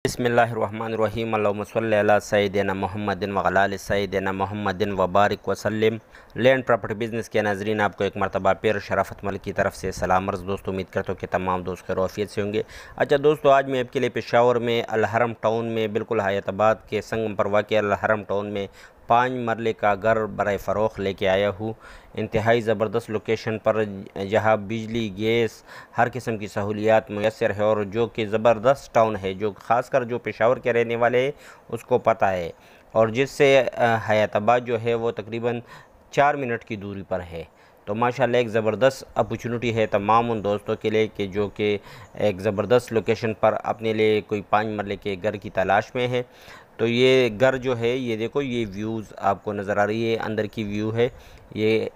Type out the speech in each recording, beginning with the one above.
बिस्मिल्लाहिर्रहमानिर्रहीम अल्लाहुम्मा सल्लि अला सय्यिदिना मुहम्मदिन व अला आलि सय्यिदिना मुहम्मदिन व बारिक वसल्लिम। लैंड प्रॉपर्टी बिज़नेस के नाज़रीन, आपको एक मरतबा फिर शराफत मलिक की तरफ से सलाम अर्ज़। दोस्तों, उम्मीद करता हूँ कि तमाम दोस्त खैर आफियत से होंगे। अच्छा दोस्तों, आज मैं आपके लिए पेशावर में अल हरम टाउन में बिल्कुल हयाताबाद के संगम पर वाक़ अल हरम टाउन में 5 मरले का घर बराए फ़रोख्त लेके आया हूँ। इंतहाई ज़बरदस्त लोकेशन पर, जहाँ बिजली, गैस, हर किस्म की सहूलियात मुयस्सर है और जो कि ज़बरदस्त टाउन है, जो ख़ासकर जो पेशावर के रहने वाले हैं उसको पता है, और जिससे हयाताबाद जो है वो तकरीबन 4 मिनट की दूरी पर है। तो माशाल्लाह एक ज़बरदस्त अपॉर्चुनिटी है तमाम उन दोस्तों के लिए कि जो कि एक ज़बरदस्त लोकेशन पर अपने लिए कोई 5 मरले के घर की तलाश में है। तो ये घर जो है, ये देखो, ये व्यूज़ आपको नज़र आ रही है, अंदर की व्यू है ये।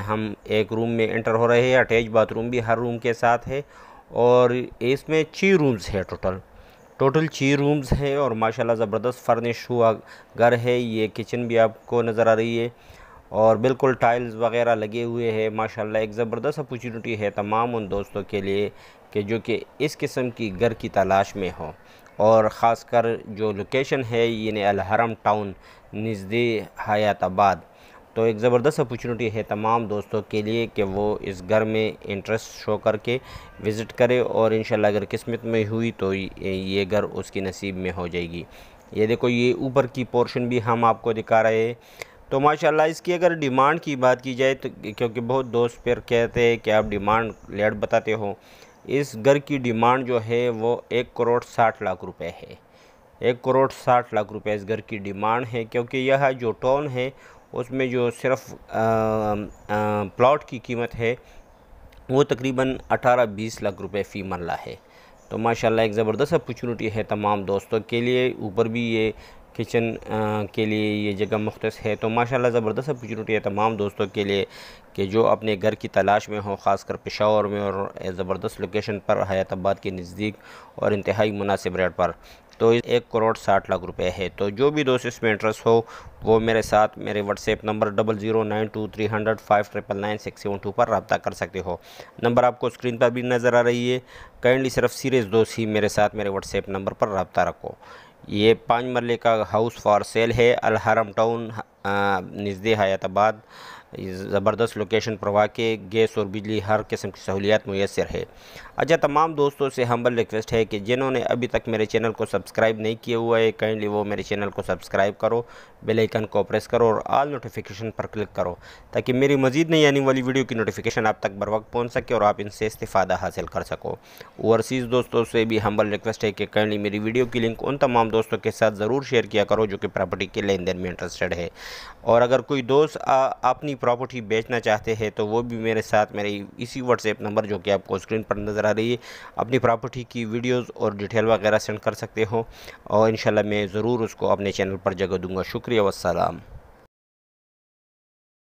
हम एक रूम में एंटर हो रहे हैं, अटैच बाथरूम भी हर रूम के साथ है, और इसमें 6 रूम्स है टोटल 6 रूम्स हैं, और माशाल्लाह ज़बरदस्त फर्निश हुआ घर है। ये किचन भी आपको नज़र आ रही है, और बिल्कुल टाइल्स वगैरह लगे हुए हैं। माशाल्लाह एक ज़बरदस्त अपॉर्चुनिटी है तमाम उन दोस्तों के लिए कि जो कि इस किस्म की घर की तलाश में हो, और ख़ासकर जो लोकेशन है यानी अल हरम टाउन नज़दीक हयाताबाद। तो एक ज़बरदस्त अपॉर्चुनिटी है तमाम दोस्तों के लिए कि वो इस घर में इंटरेस्ट शो करके विज़िट करे, और इंशाल्लाह अगर किस्मत में हुई तो ये घर उसकी नसीब में हो जाएगी। ये देखो, ये ऊपर की पोर्शन भी हम आपको दिखा रहे हैं। तो माशाल्लाह इसकी अगर डिमांड की बात की जाए तो, क्योंकि बहुत दोस्त फिर कहते हैं कि आप डिमांड लेट बताते हो, इस घर की डिमांड जो है वो 1,60,00,000 है। 1,60,00,000 रुपये इस घर की डिमांड है, क्योंकि यह जो टाउन है उसमें जो सिर्फ प्लॉट की कीमत है वो तकरीबन 18-20 लाख रुपए फ़ी मरला है। तो माशाल्लाह एक ज़बरदस्त अपॉर्चुनिटी है तमाम दोस्तों के लिए। ऊपर भी ये किचन के लिए ये जगह मुख्तस है। तो माशाल्लाह ज़बरदस्त अपॉर्चुनिटी है तमाम दोस्तों के लिए कि जो अपने घर की तलाश में हो, ख़ासकर पेशावर में, और ज़बरदस्त लोकेशन पर हयाताबाद के नज़दीक और इंतहाई मुनासिब रेट पर। तो 1,60,00,000 रुपये है। तो जो भी दोस्त इसमें इंटरेस्ट हो वो मेरे साथ मेरे व्हाट्सएप नंबर 00923005999672 पर रब्ता कर सकते हो। नंबर आपको स्क्रीन पर भी नज़र आ रही है। काइंडली सिर्फ सीरियस दोस्त ही मेरे साथ मेरे व्हाट्सएप नंबर पर रब्ता रखो। ये 5 मरले का हाउस फॉर सेल है, अल हरम टाउन नज़दीक हयाताबाद। ज़बरदस्त लोकेशन पर वाक़ई, गैस और बिजली हर किस्म की सहूलियात मुयस्सर है। अच्छा, तमाम दोस्तों से हम्बल रिक्वेस्ट है कि जिन्होंने अभी तक मेरे चैनल को सब्सक्राइब नहीं किया हुआ है, काइंडली वो मेरे चैनल को सब्सक्राइब करो, बेल आइकन को प्रेस करो और ऑल नोटिफिकेशन पर क्लिक करो, ताकि मेरी मज़ीद नई आने वाली वीडियो की नोटिफिकेशन आप तक बर वक्त पहुँच सके और आप इनसे इस्तिफ़ादा हासिल कर सको। ओवरसीज़ दोस्तों से भी हम्बल रिक्वेस्ट है कि काइंडली मेरी वीडियो की लिंक उन तमाम दोस्तों के साथ ज़रूर शेयर किया करो जो कि प्रॉपर्टी के लेन देन में इंटरेस्टेड है। और अगर कोई दोस्त अपनी प्रॉपर्टी बेचना चाहते हैं तो वो भी मेरे साथ मेरे इसी व्हाट्सएप नंबर जो कि आपको स्क्रीन पर नज़र आ रही है, अपनी प्रॉपर्टी की वीडियोस और डिटेल वगैरह सेंड कर सकते हो, और इंशाल्लाह मैं ज़रूर उसको अपने चैनल पर जगह दूंगा। शुक्रिया, वस्सलाम।